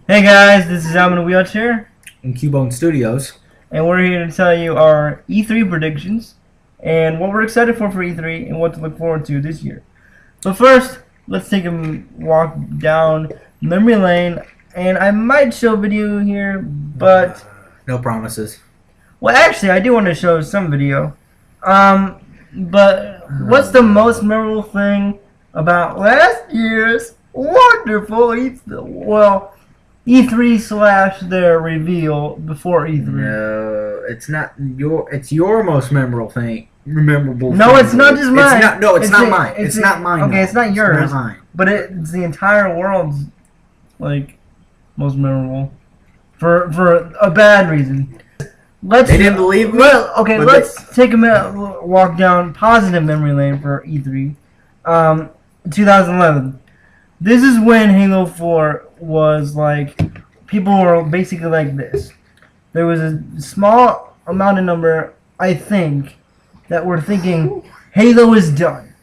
Hey guys, this is Alvin in a Wheelchair, in CuboneStudios, and we're here to tell you our E3 predictions and what we're excited for E3 and what to look forward to this year. But first, let's take a walk down memory lane, and I might show video here, but no promises. well, actually, I do want to show some video. But what's the most memorable thing about last year's wonderful E3 slash their reveal before E3? No, it's not your. It's your most memorable thing. No, it's not just mine. It's not mine. It's not mine. Okay, it's not yours. It's not mine. But it's the entire world's most memorable for a bad reason. They didn't believe me. Well, okay, let's take a minute, walk down positive memory lane for E3. 2011. This is when Halo 4 was people were basically like this. There was a small amount of number, I think, that were thinking Halo is done.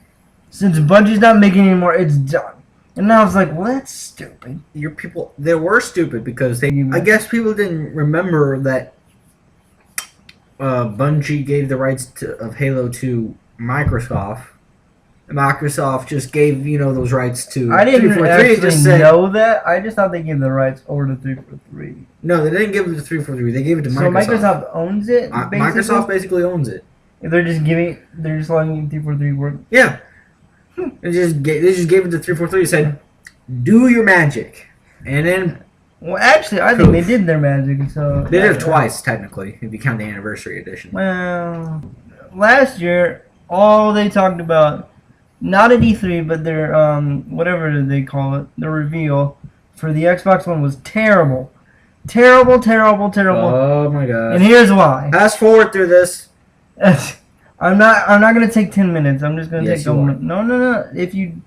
Since Bungie's not making it anymore, it's done. And I was like, well, that's stupid. They were stupid because I guess people didn't remember that Bungie gave the rights of Halo to Microsoft. Microsoft just gave those rights to. I didn't actually know that. I just thought they gave the rights over to 343. No, they didn't give it to 343. They gave it to Microsoft. So Microsoft owns it. Microsoft basically owns it. They're just letting 343 work. Yeah. They just gave it to 343. Said, "Do your magic," and then. Well, actually, I think they did their magic. So they did it twice, technically, if you count the anniversary edition. Well, last year, all they talked about, not at E3, but their whatever they call it, the reveal for the Xbox One was terrible, terrible. Oh my god! And here's why. Fast forward through this. I'm not gonna take 10 minutes. I'm just gonna take a minute. No. If you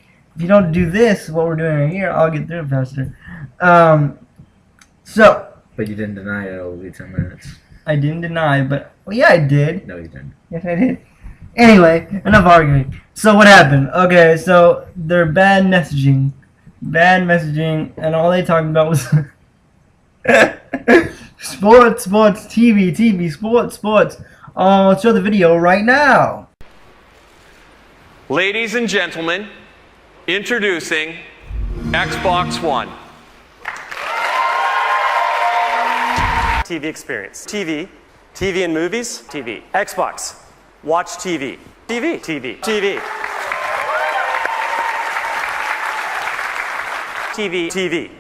don't do this, what we're doing right here, I'll get through it faster. But you didn't deny it will be 10 minutes. I didn't deny, but yeah, I did. No, you didn't. Yes, I did. Anyway, enough arguing. So what happened? Okay, so they're bad messaging, and all they talked about was sports, TV, sports. Let's show the video right now. Ladies and gentlemen, introducing Xbox One. TV experience. TV and movies. TV. Xbox. Watch TV. TV.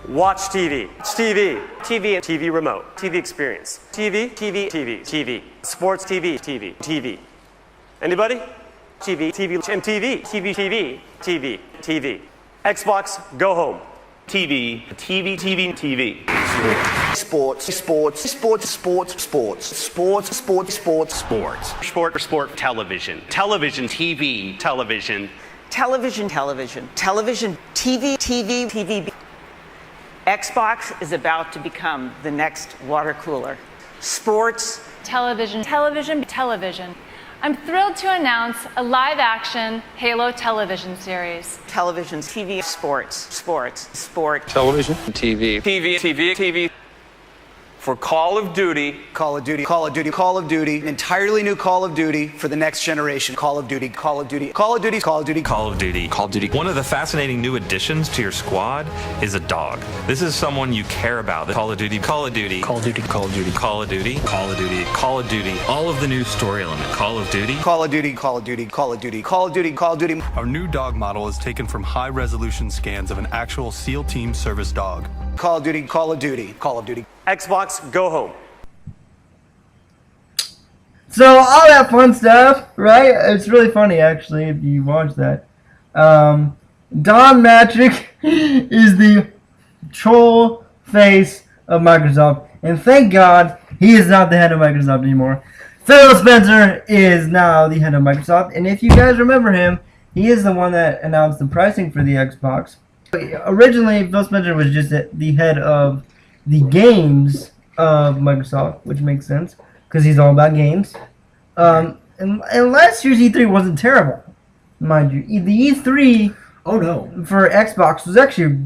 Watch TV. TV and TV remote. TV experience. TV. Sports TV. Anybody? TV. Xbox, go home. TV. Sport, television, TV. Xbox is about to become the next water cooler. Sports. Television. I'm thrilled to announce a live-action Halo television series. Television, TV, sports. Television. TV. For Call of Duty. Call of Duty, an entirely new Call of Duty for the next generation. Call of Duty. One of the fascinating new additions to your squad is a dog. This is someone you care about. Call of Duty. All of the new story element. Call of Duty. Our new dog model is taken from high-resolution scans of an actual SEAL Team service dog. Call of Duty. Xbox, go home. So all that fun stuff, right? It's really funny actually if you watch that. Don Matrick is the troll face of Microsoft, and thank God he is not the head of Microsoft anymore. Phil Spencer is now the head of Microsoft, and if you guys remember him, he is the one that announced the pricing for the Xbox. Originally, Phil Spencer was just the head of the games of Microsoft, which makes sense because he's all about games. And last year's E3 wasn't terrible, mind you. The E3 for Xbox was actually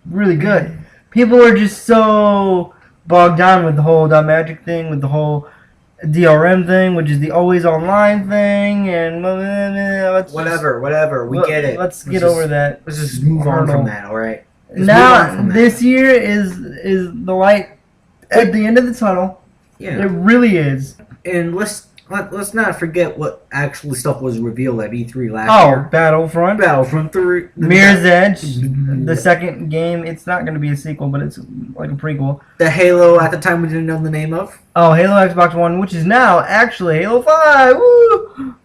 really good. people are just so bogged down with the whole .magic thing, with the whole DRM thing, which is the always online thing, and whatever. We get it. Let's get over that. Let's just move on from that. All right. Now this year is the light at the end of the tunnel. Yeah, it really is. And let's not forget what actual stuff was revealed at E3 last year. Battlefront 3, Mirror's Edge, the second game. It's not going to be a sequel, but it's like a prequel. The Halo at the time we didn't know the name of. Oh, Halo Xbox One, which is now actually Halo 5. Woo!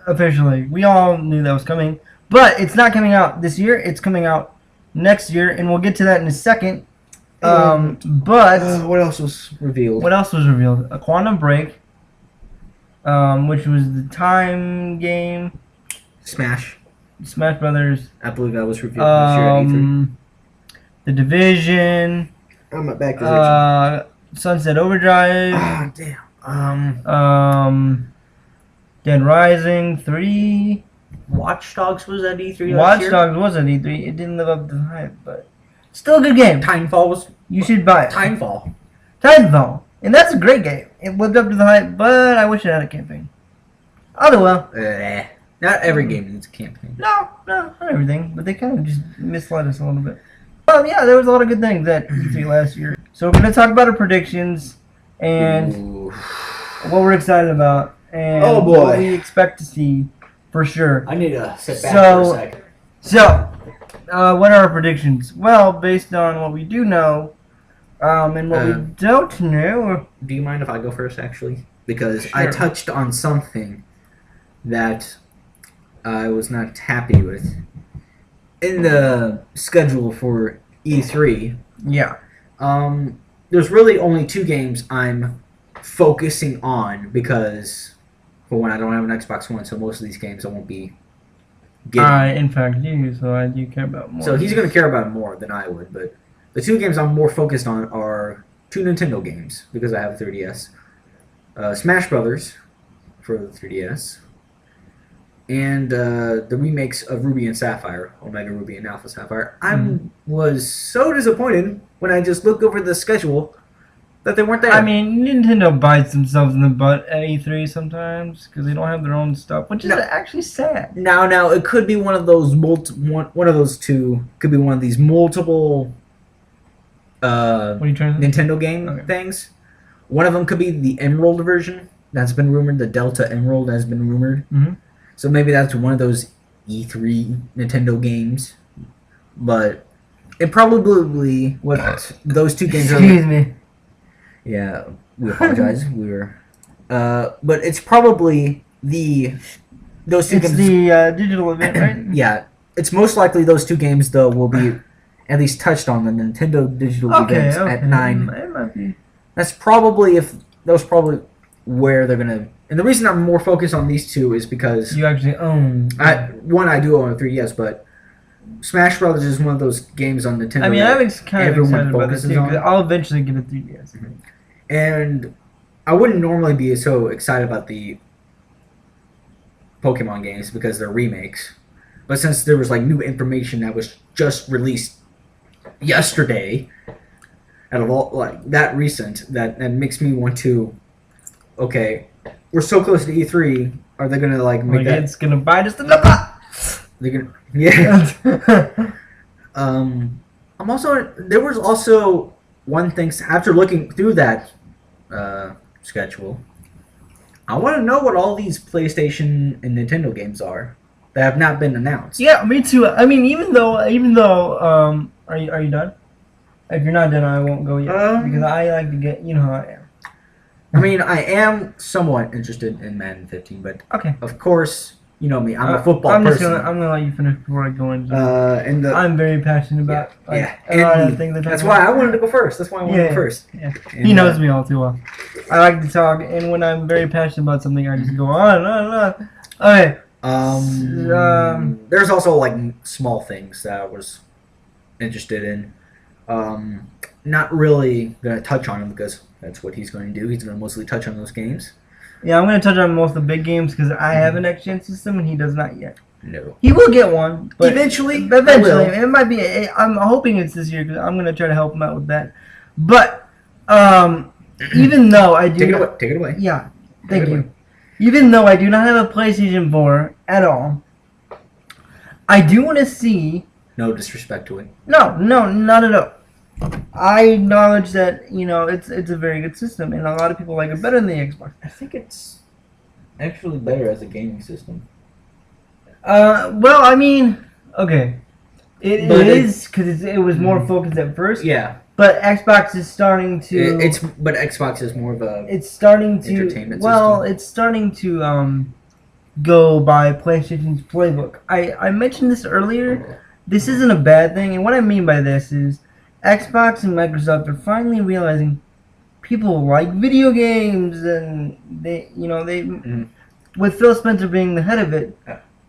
Officially, we all knew that was coming, but it's not coming out this year. It's coming out next year, and we'll get to that in a second. But what else was revealed? A Quantum Break. Which was the time game. Smash Brothers. I believe that was revealed this year at E3. The Division. Oh, my back is itching. Sunset Overdrive. Oh, damn. Dead Rising 3. Watch Dogs was at E3 last year? Watch Dogs was at E3. It didn't live up to the hype, but still a good game. Titanfall was... You should buy it. Titanfall. And that's a great game. It lived up to the hype, but I wish it had a campaign. Oh, well. Not every game needs a campaign. No, not everything. But they kind of just misled us a little bit. Yeah, there was a lot of good things at E3 last year. So we're going to talk about our predictions and what we're excited about and what we expect to see for sure. I need to sit back for a second. So, what are our predictions? Well, based on what we do know, and what we don't know. Do you mind if I go first, actually? Because I touched on something that I was not happy with. In the schedule for E3, there's really only 2 games I'm focusing on because, for one, I don't have an Xbox One, so most of these games I won't be getting. I, in fact, do, so I do care about more. So he's going to care about more than I would, but the 2 games I'm more focused on are 2 Nintendo games, because I have a 3DS. Smash Brothers for the 3DS, and the remakes of Ruby and Sapphire, Omega Ruby and Alpha Sapphire. I was so disappointed when I just looked over the schedule that they weren't there. I mean, Nintendo bites themselves in the butt at E3 sometimes because they don't have their own stuff, which is actually sad. Now, it could be one of those one of those 2 could be one of these multiple what are you trying to Nintendo game things. One of them could be the Emerald version that's been rumored. The Delta Emerald has been rumored. So maybe that's one of those E3 Nintendo games. But it probably what those 2 games are. Excuse me. Yeah, we apologize. But it's probably those 2 games. It's the digital event, right? Yeah, it's most likely those 2 games though will be at least touched on the Nintendo digital events at 9. It might be. That's probably where they're gonna. And the reason I'm more focused on these 2 is because you actually own. I do own a 3DS, but Smash Brothers is one of those games on Nintendo. I mean, I'm kind of excited about this too because I'll eventually get a 3DS. And I wouldn't normally be so excited about the Pokemon games because they're remakes, but since there was like new information that was just released yesterday, out of all like that recent, that makes me want to. Okay, we're so close to E3. Are they gonna like make that? It's gonna bite us in the butt. They're gonna, yeah. I'm also. There was also one thing after looking through that schedule. I want to know what all these PlayStation and Nintendo games are that have not been announced. Yeah, me too. I mean, even though, are you done? If you're not done, I won't go yet because I like to get. You know how I am. I mean, I am somewhat interested in Madden 15, but of course, you know me. I'm a football person. I'm gonna let you finish before I go into. I'm very passionate about. That's why I wanted to go first. That's why I wanted to go first. Yeah. He knows me all too well. I like to talk, and when I'm very passionate about something, I just go on and on and on. Okay. There's also like small things that I was interested in. Not really gonna touch on them because that's what he's going to do. He's gonna mostly touch on those games. Yeah, I'm gonna touch on most of the big games because I have a next gen system and he does not yet. No. He will get one, but Eventually, Eventually, I will. it might be. I'm hoping it's this year because I'm gonna try to help him out with that. But even though I do, Take it away. Yeah, Take thank it you. away. Even though I do not have a PlayStation 4 at all, I do want to see. No disrespect to it. No, not at all. I acknowledge that it's a very good system, and a lot of people like it better than the Xbox. I think it's actually better as a gaming system. Well, I mean, okay, it But is because it was more focused at first. Yeah. But Xbox is starting to. But Xbox is more of a. It's starting to. Entertainment Well, system. it's starting to go by PlayStation's playbook. I mentioned this earlier. This isn't a bad thing, and what I mean by this is Xbox and Microsoft are finally realizing people like video games, and they with Phil Spencer being the head of it,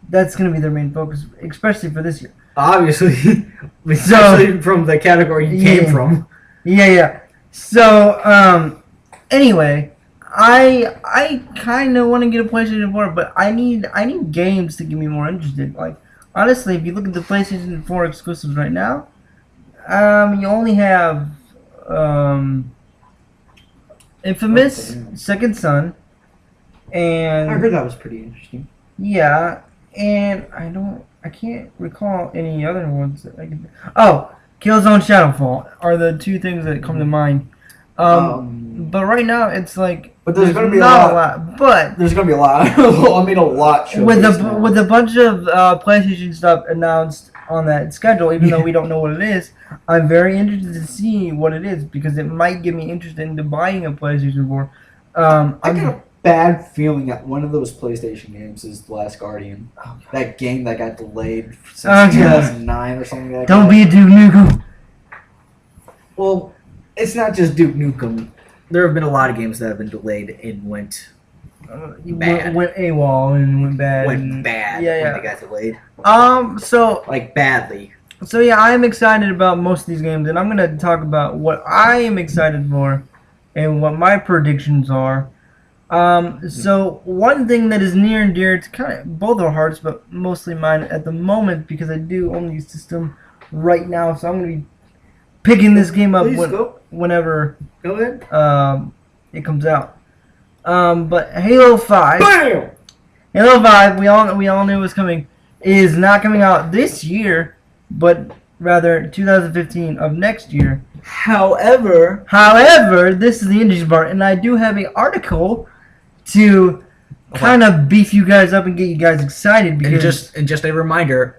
that's going to be their main focus, especially for this year. Obviously, especially from the category you came from. Yeah. So, anyway, I kind of want to get a PlayStation 4, but I need games to get me more interested. Like, honestly, if you look at the PlayStation 4 exclusives right now, you only have Infamous, Second Son, and I heard that was pretty interesting. yeah, and I can't recall any other ones that I can. Oh, Killzone Shadowfall are the two things that come to mind. But right now it's like But there's gonna be not a lot. But There's gonna be a lot. I mean, a lot. with a bunch of PlayStation stuff announced on that schedule, even though we don't know what it is, I'm very interested to see what it is because it might get me interested into buying a PlayStation 4. I got a bad feeling that one of those PlayStation games is The Last Guardian. That game that got delayed since 2009 or something like that. Don't be a Duke Nukem. Well, it's not just Duke Nukem. There have been a lot of games that have been delayed and went bad. Went AWOL and went bad. Went bad Yeah. when they got delayed. So Like, badly. So yeah, I'm excited about most of these games, and I'm gonna talk about what I am excited for, and what my predictions are. So one thing that is near and dear to kind of both our hearts, but mostly mine at the moment, because I do own the system right now, so I'm gonna be picking this game up whenever Go ahead. it comes out. But Halo 5. Bam! Halo 5, we all knew it was coming, is not coming out this year, but rather 2015 of next year. However, this is the interesting part, and I do have an article to kind of beef you guys up and get you guys excited because And just a reminder,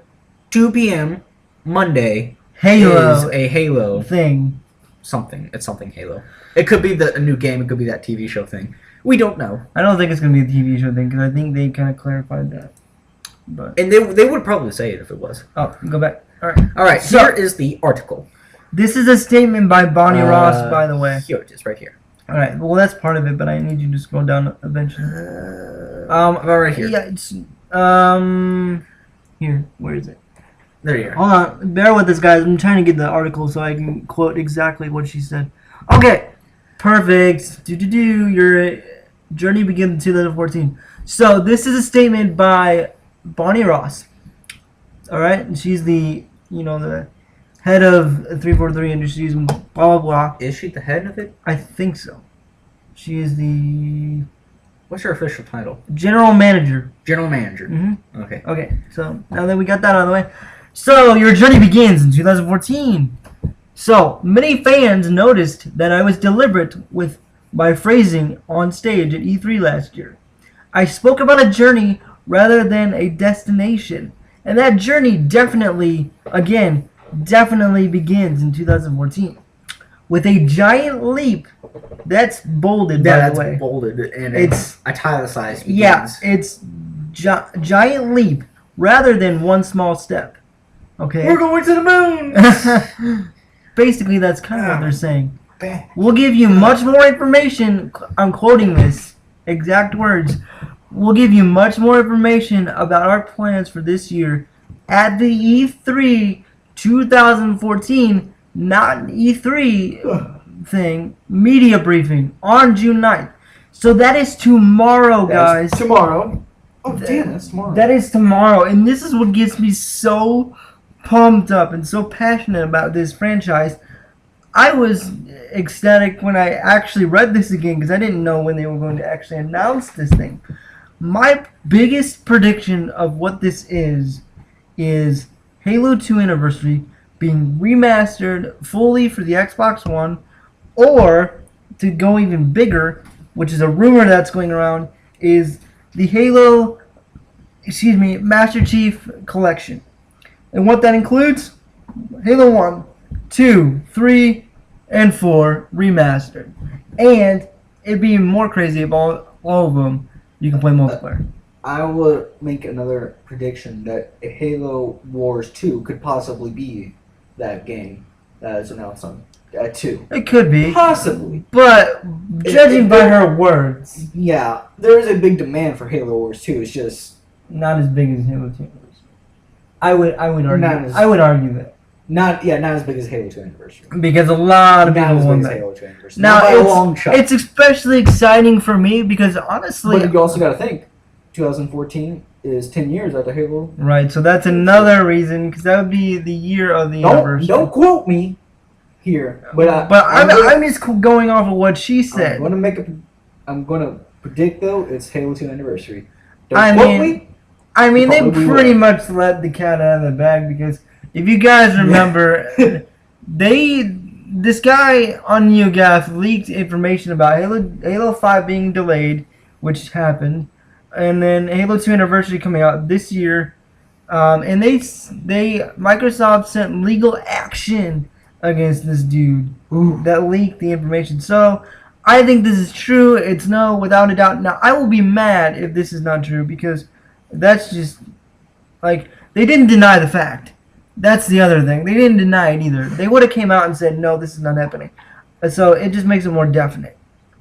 2 p.m. Monday Halo is a Halo thing. something. It's something Halo. It could be a new game. It could be that TV show thing. We don't know. I don't think it's gonna be a TV show thing because I think they kind of clarified that. But And they would probably say it if it was. oh, go back. All right. All right. So- Here is the article. This is a statement by Bonnie Ross, by the way. Here it is, right here. All right. Well, that's part of it, but I need you to scroll down eventually. About right here. Yeah. It's here. Where is it? There you are. Hold on. Bear with us, guys. I'm trying to get the article so I can quote exactly what she said. Okay. Perfect. Your journey begins in 2014. So this is a statement by Bonnie Ross. All right. And she's the the head of 343 Industries and blah blah blah. Is she the head of it? I think so. She is the What's her official title? general manager. General manager. Mm-hmm. Okay. Okay, so now that we got that out of the way, so your journey begins in 2014. So many fans noticed that I was deliberate with my phrasing on stage at E3 last year. I spoke about a journey rather than a destination, and that journey definitely begins in 2014 with a giant leap. That's bolded, by That's the way. bolded and It's- it's italicized. Yeah, begins. it's giant leap rather than one small step. Okay. We're going to the moon. Basically, that's kind of what they're saying. We'll give you much more information. I'm quoting this exact words. We'll give you much more information about our plans for this year at the E3 2014, not an E3 thing, media briefing on June 9th. So that is tomorrow, guys. Tomorrow. Oh, damn, that's tomorrow. That is tomorrow, and this is what gets me so pumped up and so passionate about this franchise. I was ecstatic when I actually read this again because I didn't know when they were going to actually announce this thing. My biggest prediction of what this is Halo 2 Anniversary being remastered fully for the Xbox One, or to go even bigger, which is a rumor that's going around, is the Master Chief Collection. And what that includes, Halo 1, 2, 3, and 4 remastered. And it'd be more crazy if all of them you can play multiplayer. I would make another prediction that Halo Wars 2 could possibly be that game that is announced on 2. It could be. Possibly. But judging by her words, yeah, there is a big demand for Halo Wars 2. It's just not as big as Halo 2. I would argue. Not I would argue that. Not as big as Halo 2 Anniversary. Because a lot of people want that. Halo 2 Anniversary. Now, by a long shot. It's especially exciting for me because honestly... But you also got to think, 2014 is 10 years after Halo. Right, so that's another reation because that would be the year of the anniversary. Don't quote me here. But I'm just going off of what she said. I'm going to predict, though, it's Halo 2 Anniversary. I mean, they pretty much let the cat out of the bag because if you guys remember, this guy on NeoGAF leaked information about Halo 5 being delayed, which happened, and then Halo 2 Anniversary coming out this year, and Microsoft sent legal action against this dude that leaked the information. So I think this is true. It's no, without a doubt. Now I will be mad if this is not true because that's just like they didn't deny the fact. That's the other thing. They didn't deny it either. They would have came out and said no, this is not happening. So it just makes it more definite.